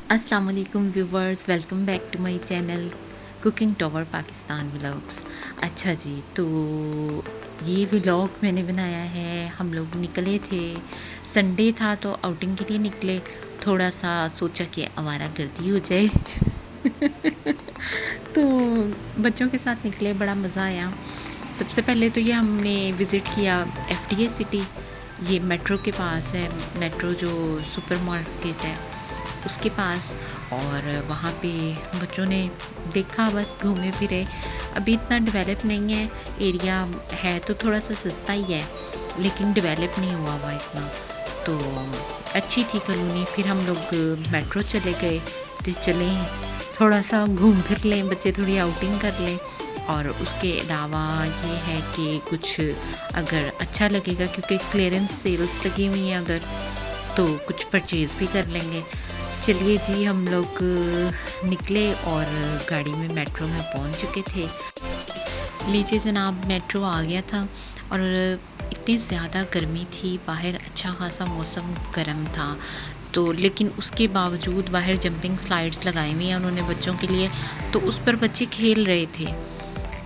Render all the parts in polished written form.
अस्सलाम वालेकुम viewers, welcome back to my channel cooking tower Pakistan vlogs. अच्छा जी, तो ये व्लॉग मैंने बनाया है। हम लोग निकले थे, संडे था तो आउटिंग के लिए निकले। थोड़ा सा सोचा कि आवारागर्दी हो जाए तो बच्चों के साथ निकले, बड़ा मज़ा आया। सबसे पहले तो ये हमने विज़िट किया एफडीए सिटी। ये मेट्रो के पास है, मेट्रो जो सुपर मार्केट है उसके पास। और वहाँ पे बच्चों ने देखा, बस घूमे फिरे। अभी इतना डेवलप नहीं है एरिया, है तो थोड़ा सा सस्ता ही है लेकिन डेवलप नहीं हुआ हुआ इतना। तो अच्छी थी कॉलोनी। फिर हम लोग मेट्रो चले गए तो चलें थोड़ा सा घूम फिर लें, बच्चे थोड़ी आउटिंग कर लें। और उसके अलावा ये है कि कुछ अगर अच्छा लगेगा, क्योंकि क्लियरेंस सेल्स लगी हुई हैं, अगर तो कुछ परचेज़ भी कर लेंगे। चलिए जी, हम लोग निकले और गाड़ी में मेट्रो में पहुंच चुके थे। लीजिए जनाब, मेट्रो आ गया था और इतनी ज़्यादा गर्मी थी बाहर, अच्छा खासा मौसम गर्म था। तो लेकिन उसके बावजूद बाहर जंपिंग स्लाइड्स लगाई हुई हैं उन्होंने बच्चों के लिए, तो उस पर बच्चे खेल रहे थे।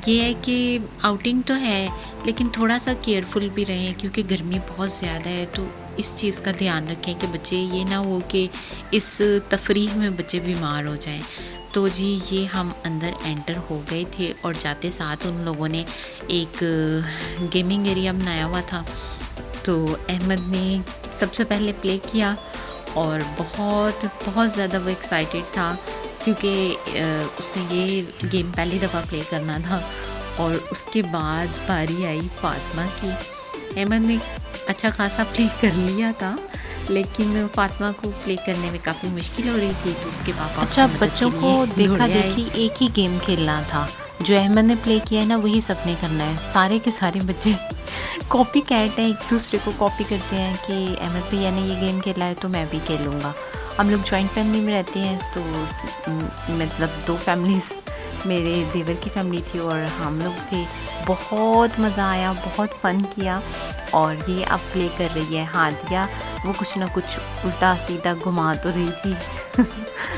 ये है कि आउटिंग तो है लेकिन थोड़ा सा केयरफुल भी रहें, क्योंकि गर्मी बहुत ज़्यादा है। तो इस चीज़ का ध्यान रखें कि बच्चे ये ना हो कि इस तफरीह में बच्चे बीमार हो जाएं। तो जी, ये हम अंदर एंटर हो गए थे और जाते साथ उन लोगों ने एक गेमिंग एरिया बनाया हुआ था। तो अहमद ने सबसे पहले प्ले किया और बहुत बहुत ज़्यादा वो एक्साइटेड था, क्योंकि उसने ये गेम पहली दफ़ा प्ले करना था। और उसके बाद बारी आई फ़ातिमा की। अहमद ने अच्छा खासा प्ले कर लिया था लेकिन फ़ातिमा को प्ले करने में काफ़ी मुश्किल हो रही थी, तो उसके पापा अच्छा, उसकी मदद बच्चों के को लिए देखा दौड़े आए। देखी एक ही गेम खेलना था। जो अहमद ने प्ले किया है ना, वही सबने करना है। सारे के सारे बच्चे कॉपी कैट हैं, एक दूसरे को कॉपी करते हैं कि अहमद भैया ने ये गेम खेला है तो मैं भी खेलूँगा। हम लोग जॉइंट फैमिली में रहते हैं, तो मतलब दो फैमिलीज़, मेरे देवर की फैमिली थी और हम लोग थे। बहुत मज़ा आया, बहुत फ़न किया। और ये अब प्ले कर रही है हादिया। वो कुछ ना कुछ उल्टा सीधा घुमा तो रही थी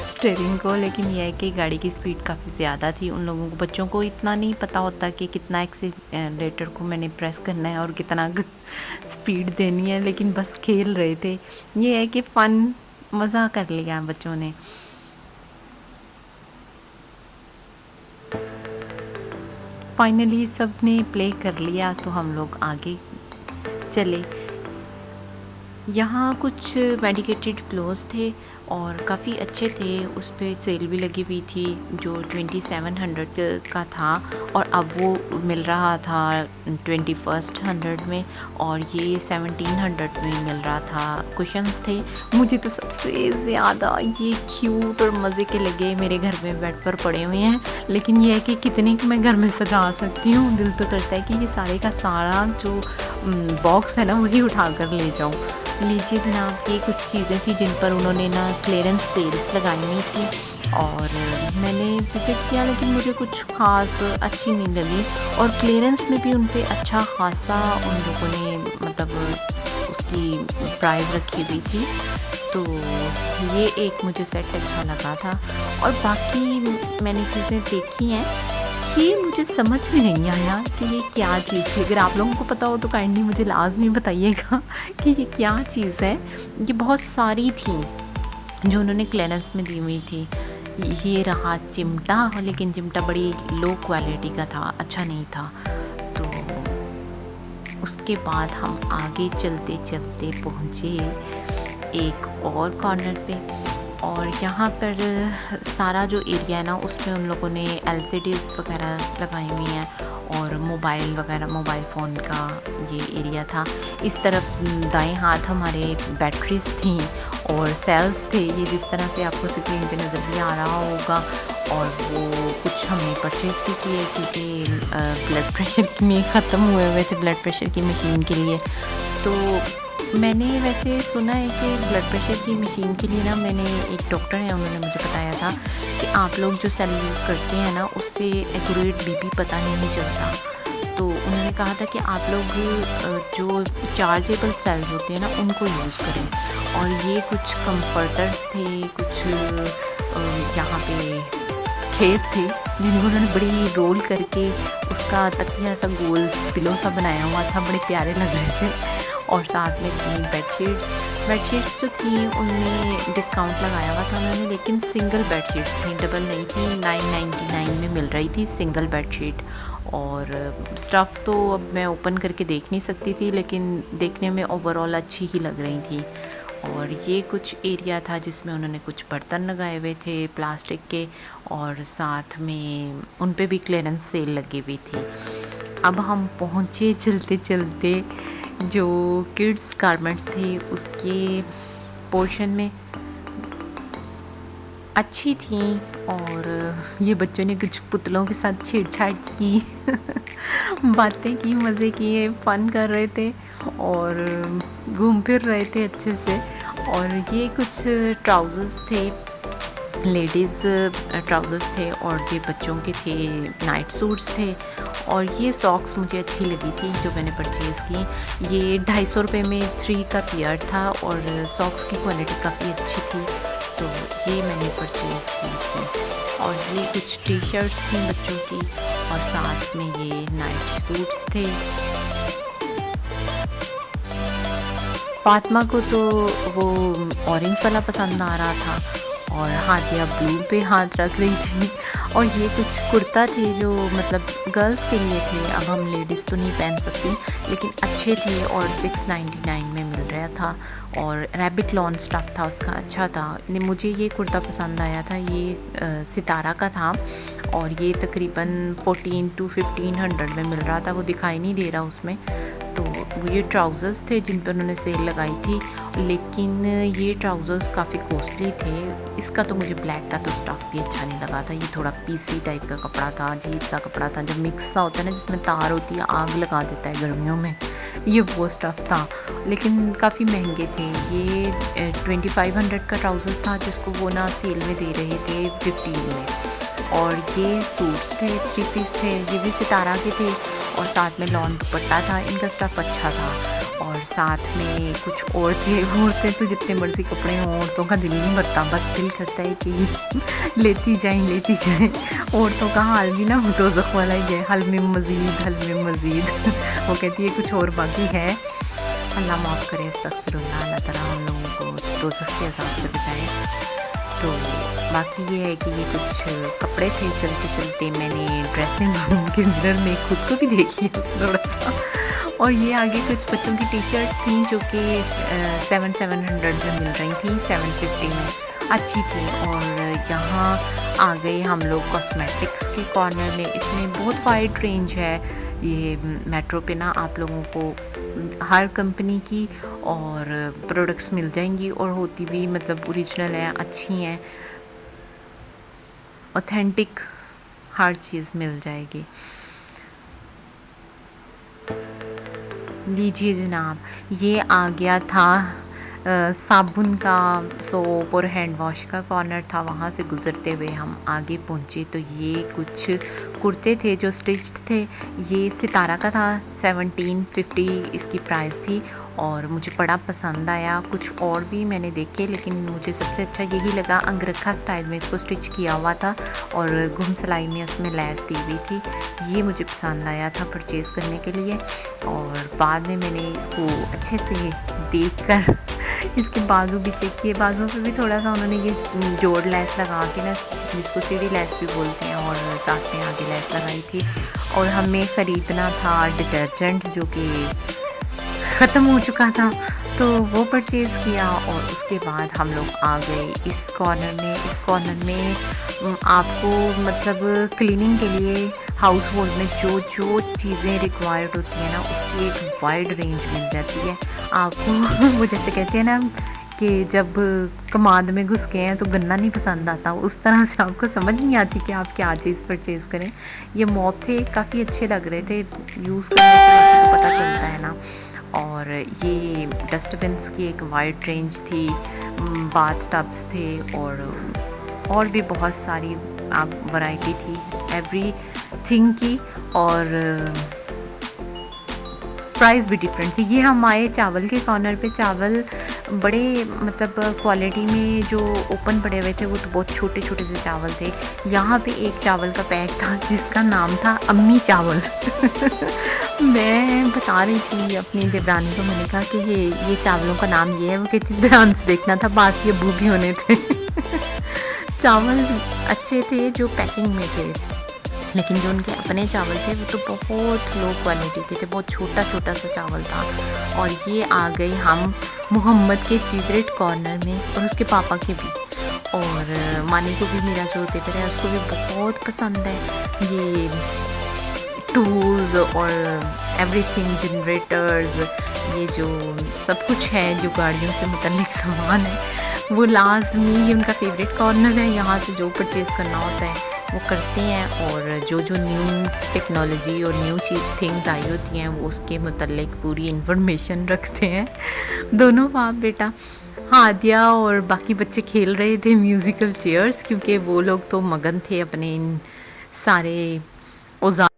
स्टीयरिंग को, लेकिन यह है कि गाड़ी की स्पीड काफ़ी ज़्यादा थी। उन लोगों को, बच्चों को इतना नहीं पता होता कि कितना एक्सीलेटर को मैंने प्रेस करना है और कितना स्पीड देनी है, लेकिन बस खेल रहे थे। ये है कि फ़न, मज़ा कर लिया बच्चों ने। फाइनली सब ने प्ले कर लिया तो हम लोग आगे चले। यहाँ कुछ मेडिकेटेड क्लोथ्स थे और काफ़ी अच्छे थे। उस पर सेल भी लगी हुई थी, जो 2700 का था और अब वो मिल रहा था 2100 में, और ये 1700 में मिल रहा था। कुशन्स थे। मुझे तो सबसे ज़्यादा ये क्यूट और मज़े के लगे। मेरे घर में बेड पर पड़े हुए हैं, लेकिन ये है कि कितने मैं घर में सजा सकती हूँ। दिल तो करता है कि ये सारे का सारा जो बॉक्स है ना, वही उठा कर ले जाऊँ। लीजिए जनाब, ये कुछ चीज़ें थी जिन पर उन्होंने ना क्लियरेंस सेल्स लगाई हुई थी और मैंने विज़िट किया, लेकिन मुझे कुछ ख़ास अच्छी नहीं लगी। और क्लियरेंस में भी उन पे अच्छा ख़ासा उन लोगों ने मतलब उसकी प्राइस रखी हुई थी। तो ये एक मुझे सेट अच्छा लगा था। और बाकी मैंने चीज़ें देखी हैं, ये मुझे समझ में नहीं आया कि ये क्या चीज़ थी। अगर आप लोगों को पता हो तो काइंडली मुझे लाज़मी बताइएगा कि ये क्या चीज़ है। ये बहुत सारी थी जो उन्होंने क्लियरेंस में दी हुई थी। ये रहा चिमटा, लेकिन चिमटा बड़ी लो क्वालिटी का था, अच्छा नहीं था। तो उसके बाद हम आगे चलते चलते पहुँचे एक और कॉर्नर पे, और यहाँ पर सारा जो एरिया है ना, उसमें उन लोगों ने एलसीडीज़ वगैरह लगाई हुई हैं और मोबाइल वगैरह, मोबाइल फ़ोन का ये एरिया था। इस तरफ दाएं हाथ हमारे बैटरीज थी और सेल्स थे, ये जिस तरह से आपको स्क्रीन पे नज़र भी आ रहा होगा। और वो कुछ हमने परचेज़ भी किए, क्योंकि ब्लड प्रेशर में ख़त्म हुए थे ब्लड प्रेशर की मशीन के लिए। तो मैंने वैसे सुना है कि ब्लड प्रेशर की मशीन के लिए ना, मैंने एक डॉक्टर है, उन्होंने मुझे बताया था कि आप लोग जो सेल यूज़ करते हैं ना, उससे एक्यूरेट बीपी पता नहीं चलता। तो उन्होंने कहा था कि आप लोग जो चार्जेबल सेल्स होते हैं ना उनको यूज़ करें। और ये कुछ कंफर्टर्स थे, कुछ यहाँ पे खेस थे जिनको उन्होंने बड़ी रोल करके उसका तकिया सा गोल पिलो सा बनाया हुआ था, बड़े प्यारे लग रहे थे। और साथ में थी बेडशीट्स जो थी उनमें डिस्काउंट लगाया हुआ था उन्होंने, लेकिन सिंगल बेडशीट्स थी, डबल नहीं थी। 999 में मिल रही थी सिंगल बेडशीट। और स्टफ़ तो अब मैं ओपन करके देख नहीं सकती थी, लेकिन देखने में ओवरऑल अच्छी ही लग रही थी। और ये कुछ एरिया था जिसमें उन्होंने कुछ बर्तन लगाए हुए थे प्लास्टिक के, और साथ में उन पे भी क्लियरेंस सेल लगी हुई थी। अब हम पहुँचे चलते चलते जो किड्स गारमेंट्स थे उसके पोर्शन में। अच्छी थी, और ये बच्चों ने कुछ पुतलों के साथ छेड़छाड़ की बातें की, मज़े किए, फ़न कर रहे थे और घूम फिर रहे थे अच्छे से। और ये कुछ ट्राउज़र्स थे, लेडीज़ ट्राउज़र्स थे, और ये बच्चों के थे नाइट सूट्स थे। और ये सॉक्स मुझे अच्छी लगी थी जो मैंने परचेज़ की। ये 250 रुपये में 3 का पेयर था, और सॉक्स की क्वालिटी काफ़ी अच्छी थी, तो ये मैंने परचेज़ की थी। और ये कुछ टी शर्ट्स थी बच्चों की, और साथ में ये नाइट सूट्स थे। फातिमा को तो वो ऑरेंज वाला पसंद आ रहा था, और हादिया ब्लू पे हाथ रख रही थी। और ये कुछ कुर्ता थे जो मतलब गर्ल्स के लिए थे, अब हम लेडीज़ तो नहीं पहन सकती, लेकिन अच्छे थे और 699 में मिल रहा था। और रैबिट लॉन स्टफ़ था उसका, अच्छा था। मुझे ये कुर्ता पसंद आया था, ये सितारा का था, और ये तकरीबन 1400 to 1500 में मिल रहा था, वो दिखाई नहीं दे रहा उसमें। तो ये ट्राउज़र्स थे जिन पर उन्होंने सेल लगाई थी, लेकिन ये ट्राउज़र्स काफ़ी कॉस्टली थे। इसका तो मुझे ब्लैक का तो स्टफ़ भी अच्छा नहीं लगा था, ये थोड़ा पीसी टाइप का कपड़ा था, अजीब सा कपड़ा था, जब मिक्स सा होता है ना जिसमें तार होती है, आग लगा देता है गर्मियों में, ये वो स्टफ़ था। लेकिन काफ़ी महंगे थे। ये 2500 का ट्राउज़र था जिसको वो ना सेल में दे रहे थे 15 में। और ये सूट्स थे, 3 पीस थे, ये भी सितारा के थे, और साथ में लॉन दुपट्टा था। इनका स्टफ़ अच्छा था। और साथ में कुछ और थे, औरतें तो जितने मर्ज़ी कपड़े हों, औरतों का दिल नहीं भरता, बस दिल करता है कि लेती जाएं। औरतों का हाल भी ना दोज़ख वाला ही है, हल में मज़ीद वो कहती है कुछ और बाकी है। अल्लाह माफ़ करे, अस्तग़फिरुल्लाह, अल्लाह ताला हम लोगों को दोज़ख के अज़ाब से बचाए। तो बाकी ये है कि ये कुछ कपड़े थे। चलते चलते मैंने ड्रेसिंग रूम के मिरर में खुद को भी देख लिया थोड़ा सा। और ये आगे कुछ बच्चों की टी शर्ट्स थी जो कि 700 में मिल रही थी, 750 में, अच्छी थी। और यहाँ आ गए हम लोग कॉस्मेटिक्स के कॉर्नर में। इसमें बहुत वाइड रेंज है। ये मेट्रो पे ना आप लोगों को हर कंपनी की और प्रोडक्ट्स मिल जाएंगी, और होती भी मतलब ओरिजिनल है, अच्छी हैं, ऑथेंटिक हर चीज़ मिल जाएगी। लीजिए जनाब, ये आ गया था साबुन का, सोप और हैंड वॉश का कॉर्नर था। वहाँ से गुज़रते हुए हम आगे पहुँचे तो ये कुछ कुर्ते थे जो स्टिच्ड थे। ये सितारा का था, 1750 इसकी प्राइस थी, और मुझे बड़ा पसंद आया। कुछ और भी मैंने देखे, लेकिन मुझे सबसे अच्छा यही लगा। अंगरखा स्टाइल में इसको स्टिच किया हुआ था, और घुम सिलाई में उसमें लैस दी हुई थी। ये मुझे पसंद आया था परचेज़ करने के लिए। और बाद में मैंने इसको अच्छे से देखकर इसके बाजू भी चेक किए। बाजुओं पे भी थोड़ा सा उन्होंने ये जोड़ लैस लगा के ना, जिसको सीढ़ी लैस भी बोलते हैं, और साथ में आगे लैस लगाई थी। और हमें ख़रीदना था डिटर्जेंट जो कि ख़त्म हो चुका था, तो वो परचेज़ किया। और उसके बाद हम लोग आ गए इस कॉर्नर में। इस कॉर्नर में आपको मतलब क्लीनिंग के लिए हाउस होल्ड में जो जो चीज़ें रिक्वायर्ड होती हैं ना, उसकी एक वाइड रेंज मिल जाती है आपको। वो जैसे कहते हैं ना कि जब कमाद में घुस गए हैं तो गन्ना नहीं पसंद आता, उस तरह से आपको समझ नहीं आती कि आप क्या चीज़ परचेज़ करें। ये मॉप थे, काफ़ी अच्छे लग रहे थे, यूज़ करने से तो पता चलता है ना। और ये डस्टबिन्स की एक वाइड रेंज थी, बाथ टब्स थे, और भी बहुत सारी वैरायटी थी एवरी थिंग की। और प्राइस भी डिफरेंट थी। ये हम आए चावल के कॉर्नर पे। चावल बड़े मतलब क्वालिटी में जो ओपन पड़े हुए थे वो तो बहुत छोटे छोटे से चावल थे। यहाँ पे एक चावल का पैक था जिसका नाम था अम्मी चावल। मैं बता रही थी अपनी देवरानी को, मैंने कहा कि ये चावलों का नाम ये है। वो कहती ध्यान से देखना था, बास ये भूखे होने थे। चावल अच्छे थे जो पैकिंग में थे, लेकिन जो उनके अपने चावल थे वो तो बहुत लो क्वालिटी के थे, बहुत छोटा छोटा सा चावल था। और ये आ गए हम मोहम्मद के फेवरेट कॉर्नर में, और उसके पापा के भी, और मानी को भी, मेरा जो देवर है उसको भी बहुत पसंद है ये टूल्स और एवरीथिंग, जनरेटर्स, ये जो सब कुछ है जो गाड़ियों से मुतल्लिक सामान है वो लाजमी, ये उनका फेवरेट कॉर्नर है। यहाँ से जो परचेज़ करना होता है वो करते हैं, और जो जो न्यू टेक्नोलॉजी और न्यू थिंग्स आई होती हैं वो उसके मुतल्लिक पूरी इन्फॉर्मेशन रखते हैं। दोनों बाप बेटा, हादिया और बाकी बच्चे खेल रहे थे म्यूज़िकल चेयर्स, क्योंकि वो लोग तो मगन थे अपने इन सारे औजार।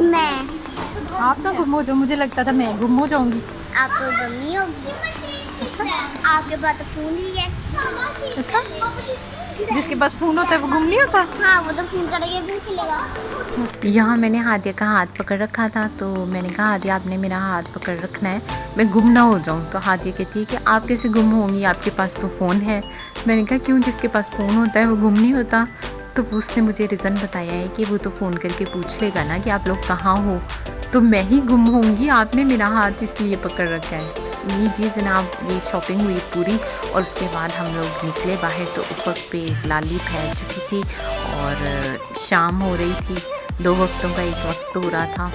मैं आप ना गुम हो जाओ, मुझे लगता था मैं गुम हो जाऊंगी। आप तो गुम नहीं होगी। आपके पास तो फोन ही है। अच्छा, जिसके पास फ़ोन होता है वो गुम नहीं होता। हाँ, वो तो फोन करेंगे भी चलेगा। यहाँ मैंने हादिया का हाथ पकड़ रखा था, तो मैंने कहा हादिया आपने मेरा हाथ पकड़ रखना है, मैं गुम ना हो जाऊँ। तो हादिया कहती है कि आप कैसे गुम होंगी, आपके पास तो फ़ोन है। मैंने कहा क्यों, जिसके पास फ़ोन होता है वो गुम नहीं होता। तो उसने मुझे रीज़न बताया है कि वो तो फ़ोन करके पूछ लेगा ना कि आप लोग कहाँ हो, तो मैं ही गुम होंगी, आपने मेरा हाथ इसलिए पकड़ रखा है। लीजिए जनाब, ये शॉपिंग हुई पूरी, और उसके बाद हम लोग निकले बाहर, तो उफक पे लाली फैल चुकी थी और शाम हो रही थी। दो वक्तों का एक वक्त हो रहा था,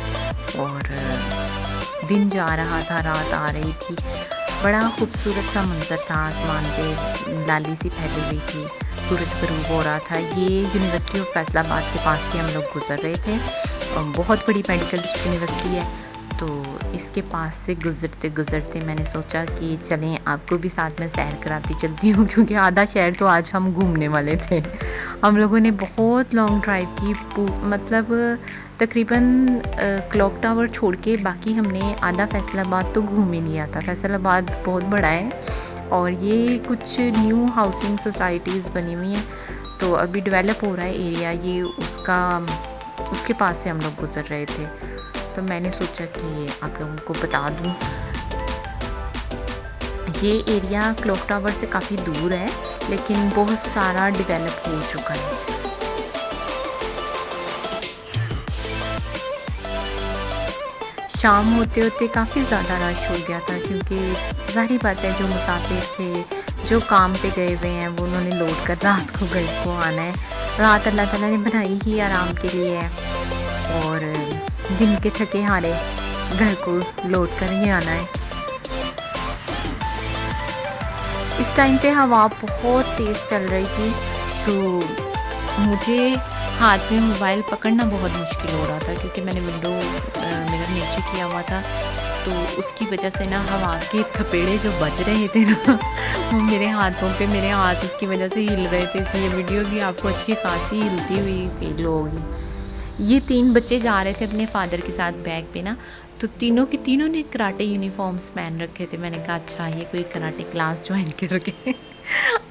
और दिन जा रहा था, रात आ रही थी। बड़ा खूबसूरत सा मंजर था, आसमान पे लाली सी फैली हुई थी, सूरज गरूब हो रहा था। ये यूनिवर्सिटी ऑफ फैसलाबाद के पास से हम लोग गुजर रहे थे, बहुत बड़ी मेडिकल यूनिवर्सिटी है। तो इसके पास से गुज़रते गुज़रते मैंने सोचा कि चलें आपको भी साथ में सैर कराती चलती हूँ, क्योंकि आधा शहर तो आज हम घूमने वाले थे। हम लोगों ने बहुत लॉन्ग ड्राइव की, मतलब तकरीबन क्लॉक टावर छोड़ के बाकी हमने आधा फैसलाबाद तो घूम ही लिया था। फैसलाबाद बहुत बड़ा है और ये कुछ न्यू हाउसिंग सोसाइटीज़ बनी हुई हैं, तो अभी डेवलप हो रहा है एरिया, ये उसके पास से हम लोग गुज़र रहे थे। तो मैंने सोचा कि आप लोगों को बता दूं, ये एरिया क्लॉक टावर से काफ़ी दूर है, लेकिन बहुत सारा डेवलप हो चुका है। शाम होते होते काफ़ी ज़्यादा रश हो गया था, क्योंकि ज़ाहिर बात है जो मुसाफिर थे, जो काम पे गए हुए हैं, वो उन्होंने लौट कर रात को घर को आना है। रात अल्लाह ताला ने बनाई ही आराम के लिए है, और दिन के थके हारे घर को लौट कर ही आना है। इस टाइम पे हवा बहुत तेज़ चल रही थी, तो मुझे हाथ में मोबाइल पकड़ना बहुत मुश्किल हो रहा था, क्योंकि मैंने विंडो मिरर नीचे किया हुआ था, तो उसकी वजह से ना हवा के थपेड़े जो बज रहे थे ना वो मेरे हाथों पे, मेरे हाथ उसकी वजह से हिल रहे थे, इसलिए वीडियो भी आपको अच्छी खासी हिलती हुई फील होगी। ये 3 बच्चे जा रहे थे अपने फादर के साथ बैग पे ना, तो तीनों के तीनों ने कराटे यूनिफॉर्म्स पहन रखे थे। मैंने कहा अच्छा ये कोई कराटे क्लास ज्वाइन करके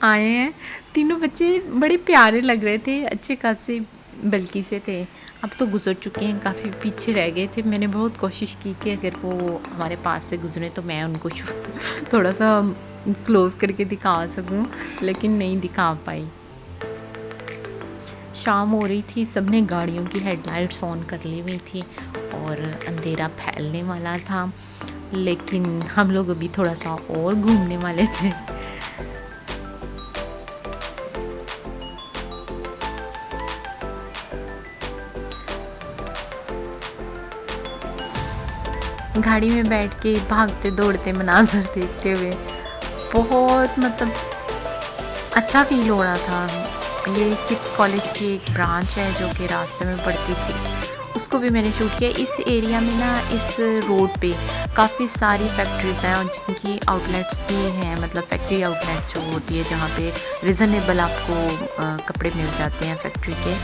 आए हैं। तीनों बच्चे बड़े प्यारे लग रहे थे, अच्छे खासे बल्कि से थे। अब तो गुजर चुके हैं, काफ़ी पीछे रह गए थे। मैंने बहुत कोशिश की कि अगर वो हमारे पास से गुजरे तो मैं उनको थोड़ा सा क्लोज़ करके दिखा सकूं, लेकिन नहीं दिखा पाई। शाम हो रही थी, सबने गाड़ियों की हेडलाइट्स ऑन कर ली हुई थी और अंधेरा फैलने वाला था, लेकिन हम लोग अभी थोड़ा सा और घूमने वाले थे। गाड़ी में बैठ के भागते दौड़ते मनाज़र देखते हुए बहुत मतलब अच्छा फील हो रहा था। ये किप्स कॉलेज की एक ब्रांच है जो कि रास्ते में पड़ती थी, इसको भी मैंने शूट किया। इस एरिया में ना, इस रोड पे काफ़ी सारी फैक्ट्रीज़ हैं और जिनकी आउटलेट्स भी हैं, मतलब फैक्ट्री आउटलेट जो होती है जहाँ पे रिजनेबल आपको कपड़े मिल जाते हैं फैक्ट्री के,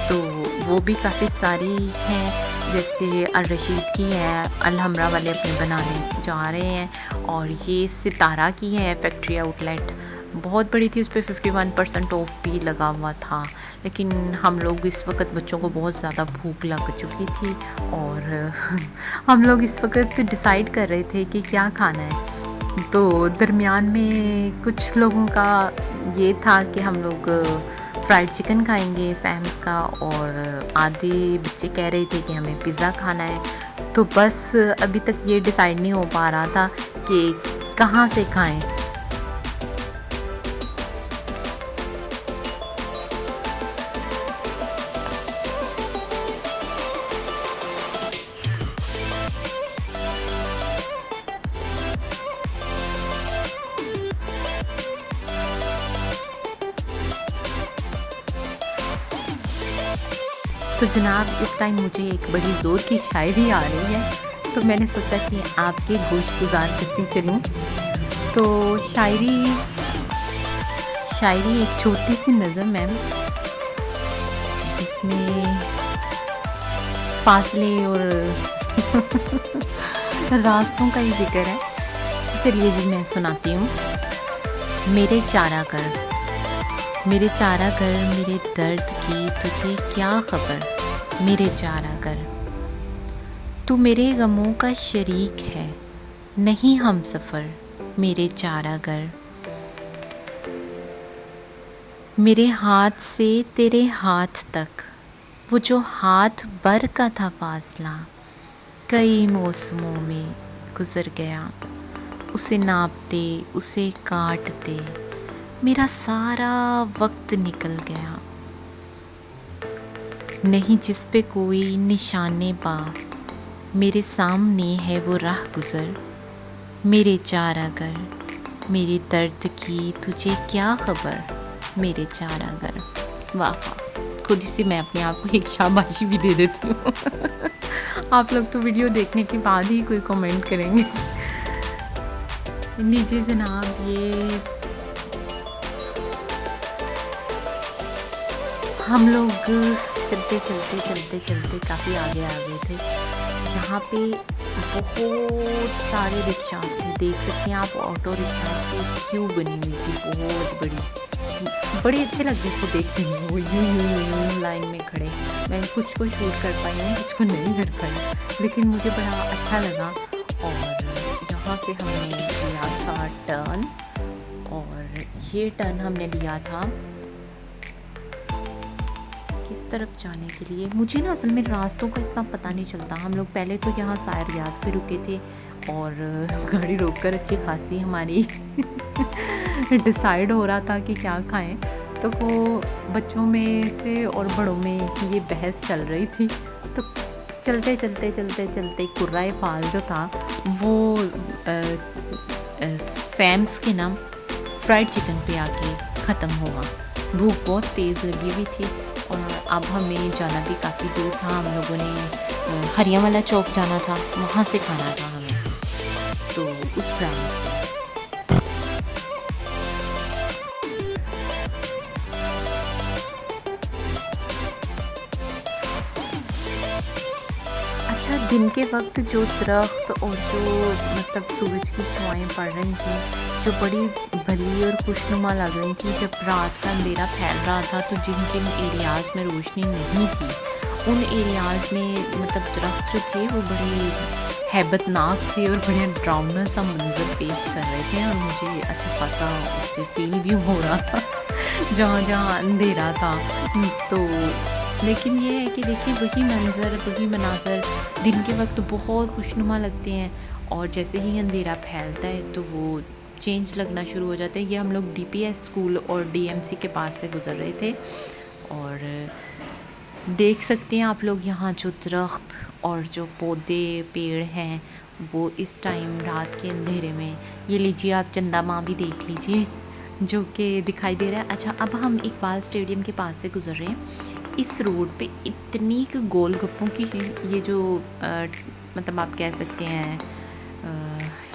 तो वो भी काफ़ी सारी हैं। जैसे अल रशीद की है, अल हमरा वाले अपने बनाने जा रहे हैं, और ये सितारा की है फैक्ट्री आउटलेट, बहुत बड़ी थी, उस पर 51% ऑफ भी लगा हुआ था। लेकिन हम लोग इस वक्त, बच्चों को बहुत ज़्यादा भूख लग चुकी थी और हम लोग इस वक्त डिसाइड कर रहे थे कि क्या खाना है। तो दरमियान में कुछ लोगों का ये था कि हम लोग फ्राइड चिकन खाएंगे सैम्स का, और आधे बच्चे कह रहे थे कि हमें पिज़्ज़ा खाना है। तो बस अभी तक ये डिसाइड नहीं हो पा रहा था कि कहाँ से खाएं। तो जनाब, इस टाइम मुझे एक बड़ी ज़ोर की शायरी आ रही है, तो मैंने सोचा कि आपके गोश गुजार करती चलूँ। तो शायरी एक छोटी सी नज़म है जिसमें फासले और रास्तों का ही जिक्र है। चलिए जी, मैं सुनाती हूँ। मेरे चारा कर, मेरे दर्द की तुझे क्या खबर, मेरे चारा कर। तू मेरे गमों का शरीक है, नहीं हम सफ़र, मेरे चारा कर। मेरे हाथ से तेरे हाथ तक, वो जो हाथ भर का था फासला, कई मौसमों में गुज़र गया। उसे नापते, उसे काटते मेरा सारा वक्त निकल गया। नहीं जिस पे कोई निशाने पा, मेरे सामने है वो राह गुज़र, मेरे चारागर। मेरे दर्द की तुझे क्या खबर, मेरे चारागर। वाह वाह, खुद ही से मैं अपने आप को एक शाबाशी भी दे देती हूँ। आप लोग तो वीडियो देखने के बाद ही कोई कमेंट करेंगे। लीजिए जनाब, ये हम लोग चलते काफ़ी आगे आ गए थे। यहाँ पे बहुत सारे रिक्शास थे, देख सकते हैं आप, ऑटो रिक्शास की क्यू बनी हुई थी बहुत बड़ी। बड़े अच्छे लग रहे थे देखते हैं, वो यूं लाइन में खड़े। मैं कुछ को शूट कर पाई हूँ, कुछ को नहीं कर पाई, लेकिन मुझे बड़ा अच्छा लगा। और यहाँ से हमने लिया था टर्न, और ये टर्न हमने लिया था किस तरफ जाने के लिए। मुझे ना असल में रास्तों का इतना पता नहीं चलता। हम लोग पहले तो यहाँ सायर रियाज पे रुके थे और गाड़ी रोककर अच्छी खासी हमारी डिसाइड हो रहा था कि क्या खाएं। तो वो बच्चों में से और बड़ों में ये बहस चल रही थी। तो चलते कुर्राए फाल जो था वो सैम्स के नाम फ्राइड चिकन पे आके ख़त्म हुआ। भूख बहुत तेज़ लगी हुई थी और अब हमें जाना भी काफ़ी दूर था। हम लोगों ने हरियावाला चौक जाना था, वहाँ से खाना था हमें, तो उस प्लान से। अच्छा, दिन के वक्त जो दरख्त और जो मतलब सूरज की छुआएं पड़ रही थी, जो बड़ी भली और खुशनुमा लग रही थी। जब रात का अंधेरा फैल रहा था तो जिन जिन एरियाज़ में रोशनी नहीं थी, उन एरियाज़ में मतलब दरख्त जो थे वो बड़ी हैबतनाक से और बड़े ड्राउना सा मंजर पेश कर रहे थे, और मुझे अच्छा खासा उससे फील भी हो रहा था जहाँ जहाँ अंधेरा था। तो लेकिन ये है कि देखिए, वही मंजर, वही मनाजर दिन के वक्त बहुत खुशनुमा लगते हैं, और जैसे ही अंधेरा फैलता है तो वो चेंज लगना शुरू हो जाते हैं। ये हम लोग DPS स्कूल और DMC के पास से गुज़र रहे थे, और देख सकते हैं आप लोग यहाँ जो दरख्त और जो पौधे पेड़ हैं वो इस टाइम रात के अंधेरे में। ये लीजिए, आप चंदा माँ भी देख लीजिए जो कि दिखाई दे रहा है। अच्छा, अब हम इकबाल स्टेडियम के पास से गुज़र रहे हैं। इस रोड पे इतनी गोलगप्पों की ये जो मतलब आप कह सकते हैं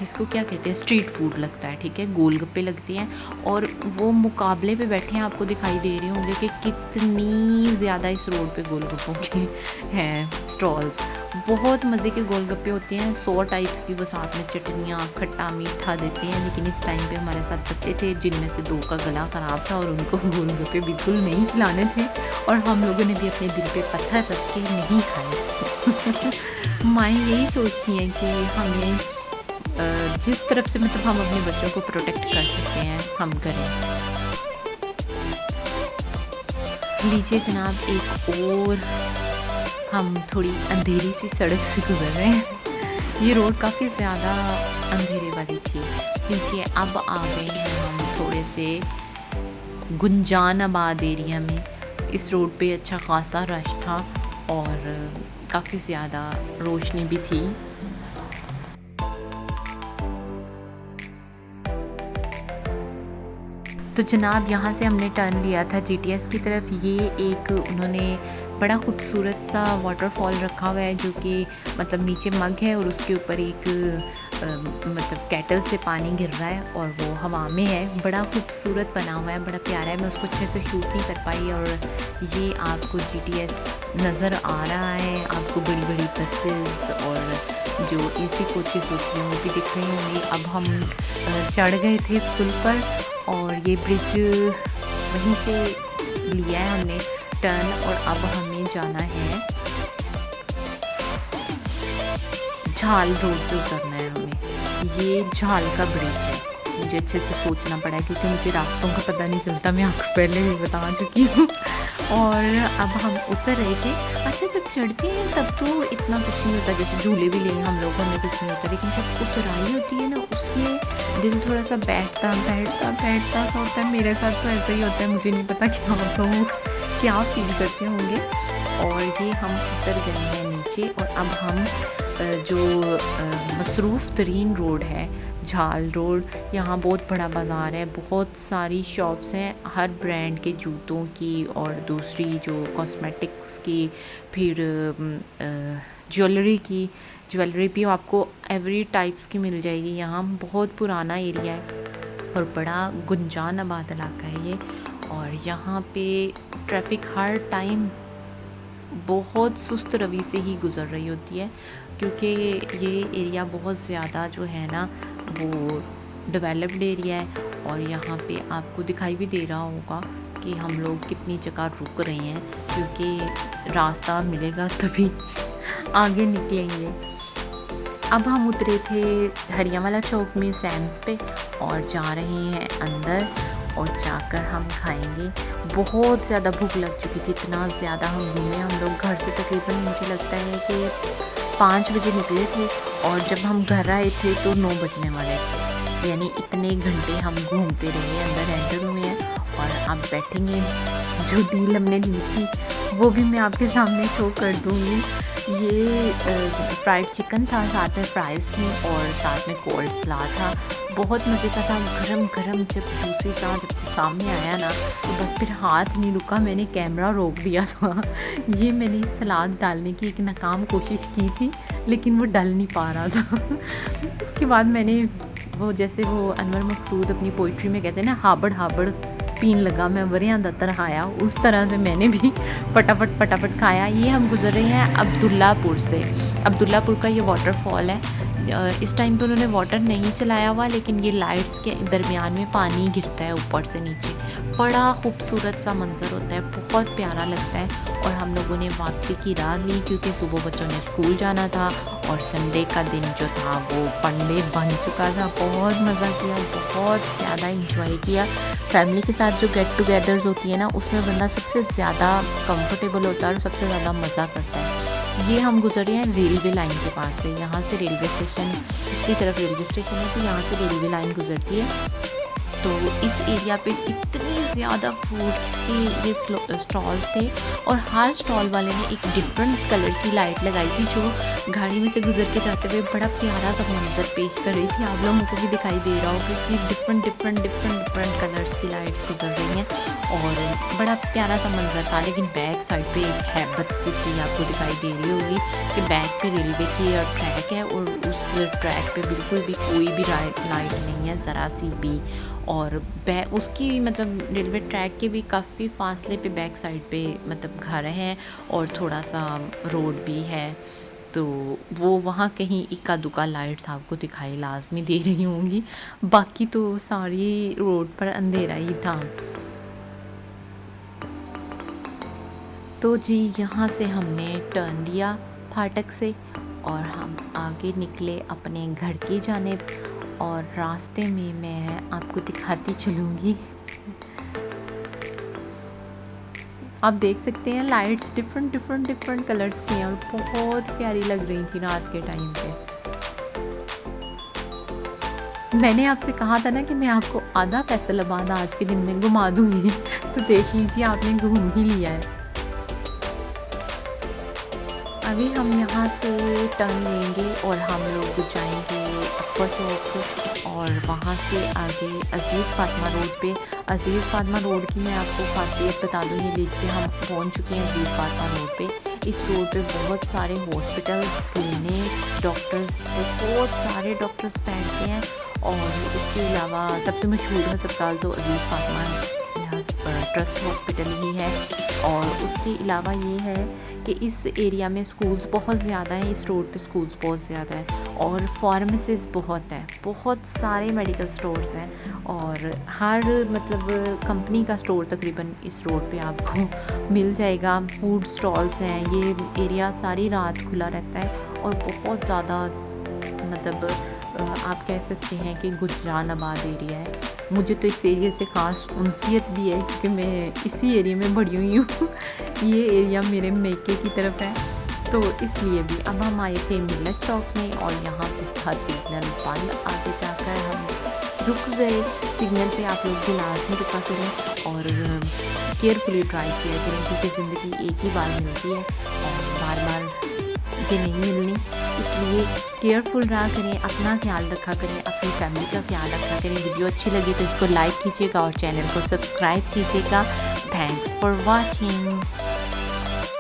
इसको क्या कहते हैं, स्ट्रीट फूड लगता है, ठीक है, गोलगप्पे लगते हैं और वो मुकाबले पे बैठे हैं। आपको दिखाई दे रहे होंगे कि कितनी ज़्यादा इस रोड पे गोलगप्पों की हैं स्टॉल्स। बहुत मज़े के गोलगप्पे होते हैं, 100 टाइप्स की, वो साथ में चटनियाँ, खट्टा मीठा देते हैं। लेकिन इस टाइम पे हमारे साथ बच्चे थे जिनमें से 2 का गला ख़राब था और उनको गोलगप्पे बिल्कुल नहीं खिलाने थे और हम लोगों ने भी अपने दिल पे पत्थर रख के नहीं खाए। माएँ यही सोचती हैं कि हमें जिस तरफ से मतलब हम अपने बच्चों को प्रोटेक्ट कर सकते हैं हम करें। लीजिए जनाब, एक और हम थोड़ी अंधेरी सी सड़क से गुजर रहे हैं। ये रोड काफ़ी ज़्यादा अंधेरे वाली थी। लीजिए अब आ गए हैं हम थोड़े से गुंजानाबाद एरिया में। इस रोड पे अच्छा खासा रश था और काफ़ी ज़्यादा रोशनी भी थी। तो जनाब यहाँ से हमने टर्न लिया था GTS की तरफ। ये एक उन्होंने बड़ा खूबसूरत सा वाटरफॉल रखा हुआ है जो कि मतलब नीचे मग है और उसके ऊपर एक मतलब कैटल से पानी गिर रहा है और वो हवा में है। बड़ा खूबसूरत बना हुआ है, बड़ा प्यारा है। मैं उसको अच्छे से शूट नहीं कर पाई और ये आपको GTS नज़र आ रहा है। आपको बड़ी बड़ी बसेस और जो AC कोचेस होती हैं वो भी दिख रही होंगी। अब हम चढ़ गए थे पुल पर और ये ब्रिज वहीं से लिया है हमने टर्न और अब हमें जाना है झाल रोड पे उतरना है हमें। ये झाल का ब्रिज है। मुझे अच्छे से सोचना पड़ा है क्योंकि मुझे रास्तों का पता नहीं चलता, मैं आपको पहले भी बता चुकी हूँ। और अब हम उतर रहे थे। अच्छा, जब चढ़ते हैं तब तो इतना कुछ नहीं होता, जैसे झूले भी लिए हम लोगों ने, कुछ नहीं होता। लेकिन जब उतराई होती है ना, उसमें दिल थोड़ा सा बैठता सा होता है। मेरे साथ तो ऐसा ही होता है, मुझे नहीं पता क्या होता हूँ, क्या फील करते होंगे। और ये हम उतर गए हैं नीचे और अब हम जो मसरूफ़ तरीन रोड है झाल रोड, यहाँ बहुत बड़ा बाज़ार है, बहुत सारी शॉप्स हैं हर ब्रांड के जूतों की और दूसरी जो कॉस्मेटिक्स की, फिर ज्वेलरी भी आपको एवरी टाइप्स की मिल जाएगी यहाँ। बहुत पुराना एरिया है और बड़ा गुंजानाबाद इलाका है ये। और यहाँ पे ट्रैफिक हर टाइम बहुत सुस्त रवि से ही गुज़र रही होती है क्योंकि ये एरिया बहुत ज़्यादा जो है ना वो डेवलप्ड एरिया है। और यहाँ पे आपको दिखाई भी दे रहा होगा कि हम लोग कितनी जगह रुक रहे हैं क्योंकि रास्ता मिलेगा तभी आगे निकलेंगे। अब हम उतरे थे हरियावाला चौक में सैम्स पे और जा रहे हैं अंदर और जाकर हम खाएंगे। बहुत ज़्यादा भूख लग चुकी थी, इतना ज़्यादा हम घूमे। हम लोग घर से तकरीबन मुझे लगता है कि 5 बजे निकले थे और जब हम घर आए थे तो 9 बजने वाले थे। यानी इतने घंटे हम घूमते रहे, अंदर एंटर हुए हैं। और अब बैठेंगे, जो डील हमने ली थी वो भी मैं आपके सामने शो कर दूँगी। ये फ्राइड चिकन था, साथ में फ्राइज़ थी और साथ में कोल्ड सलाद था। बहुत मज़े का था, गरम गरम। जब दूसरी जब सामने आया ना तो बस फिर हाथ नहीं रुका, मैंने कैमरा रोक दिया था। ये मैंने सलाद डालने की एक नाकाम कोशिश की थी लेकिन वो डल नहीं पा रहा था। उसके बाद मैंने वो जैसे वो अनवर मकसूद अपनी पोइट्री में कहते हैं ना, हाबड़ हाबड़ पीन लगा मैं वरियां दा तरहाया, उस तरह से मैंने भी फटाफट खाया। ये हम गुज़र रहे हैं अब्दुल्लापुर से। अब्दुल्लापुर का ये वाटरफॉल है। इस टाइम पे उन्होंने वाटर नहीं चलाया हुआ लेकिन ये लाइट्स के दरमियान में पानी गिरता है ऊपर से नीचे। बड़ा खूबसूरत सा मंज़र होता है, बहुत प्यारा लगता है। और हम लोगों ने वापसी की राह ली क्योंकि सुबह बच्चों ने स्कूल जाना था और संडे का दिन जो था वो फंडे बन चुका था। बहुत मज़ा किया, बहुत ज़्यादा इंजॉय किया। फैमिली के साथ जो गेट टुगेदर्स होती है ना, उसमें बंदा सबसे ज़्यादा कंफर्टेबल होता है और सबसे ज़्यादा मज़ा करता है। ये हम गुजरे हैं रेलवे लाइन के पास से। यहाँ से रेलवे स्टेशन, दूसरी तरफ रेलवे स्टेशन है तो यहाँ से रेलवे लाइन गुजरती है। तो इस एरिया पे इतनी ज़्यादा फूड के ये स्टॉल्स थे और हर स्टॉल वाले ने एक डिफरेंट कलर की लाइट लगाई थी जो गाड़ी में से गुजर के जाते हुए बड़ा प्यारा सा मंजर पेश कर रही थी। आप लोगों को भी दिखाई दे रहा होगा कि डिफरेंट कलर्स की लाइट्स गुजर रही हैं और बड़ा प्यारा सा मंजर था। लेकिन बैक साइड पे एक हैबत सी थी, आपको दिखाई दे रही होगी कि बैक पे रेलवे की ट्रैक है और उस ट्रैक पे बिल्कुल भी कोई भी लाइट नहीं है ज़रा सी भी। और उसकी मतलब रेलवे ट्रैक के भी काफ़ी फासले पे बैक साइड पे मतलब घर हैं और थोड़ा सा रोड भी है। तो वो वहाँ कहीं इक्का दुक्का लाइट्स आपको दिखाई लाजमी दे रही होंगी, बाकी तो सारी रोड पर अंधेरा ही था। तो जी यहाँ से हमने टर्न लिया फाटक से और हम आगे निकले अपने घर की जानिब और रास्ते में मैं आपको दिखाती चलूँगी। आप देख सकते हैं लाइट्स डिफरेंट कलर्स की हैं और बहुत प्यारी लग रही थी रात के टाइम पे। मैंने आपसे कहा था ना कि मैं आपको आधा फैसलाबाद आज के दिन में घुमा दूँगी, तो देख लीजिए आपने घूम ही लिया है। अभी हम यहाँ से टर्न लेंगे और हम लोग जाएंगे अपर चौक और वहाँ से आगे अज़ीज़ फातिमा रोड पे। अज़ीज़ फातिमा रोड की मैं आपको खासियत बता दूँ, ये लीजिए हम पहुँच चुके हैं अज़ीज़ फातिमा रोड पे। इस रोड पे बहुत सारे हॉस्पिटल्स, क्लिनिक्स, डॉक्टर्स, बहुत सारे डॉक्टर्स बैठते हैं और उसके अलावा सबसे मशहूर अस्पताल तो अज़ीज़ फातिमा ट्रस्ट हॉस्पिटल ही है। और उसके अलावा ये है कि इस एरिया में स्कूल्स बहुत ज़्यादा हैं, इस रोड पे स्कूल्स बहुत ज़्यादा है और फार्मेसीज़ बहुत है, बहुत सारे मेडिकल स्टोर्स हैं और हर मतलब कंपनी का स्टोर तकरीबन इस रोड पे आपको मिल जाएगा। फूड स्टॉल्स हैं, ये एरिया सारी रात खुला रहता है और बहुत ज़्यादा मतलब आप कह सकते हैं कि गुजरान आबाद एरिया है। मुझे तो इस एरिया से ख़ास उनसियत भी है क्योंकि मैं इसी एरिया में बड़ी हुई हूँ। ये एरिया मेरे मेके की तरफ है, तो इसलिए भी। अब हम आए थे मिलत चौक में और यहाँ पे था सिग्नल बंद। आगे जाकर हम रुक गए सिग्नल पे। आप लोग भी लाजमी रुका करें और केयरफुली ड्राइव किया करें क्योंकि ज़िंदगी एक ही बार मिलती है और बार बार ये नहीं मिलनी, इसलिए केयरफुल रहा करें, अपना ख्याल रखा करें, अपनी फैमिली का ख्याल रखा करें। वीडियो अच्छी लगी तो इसको लाइक कीजिएगा और चैनल को सब्सक्राइब कीजिएगा। Thanks for watching.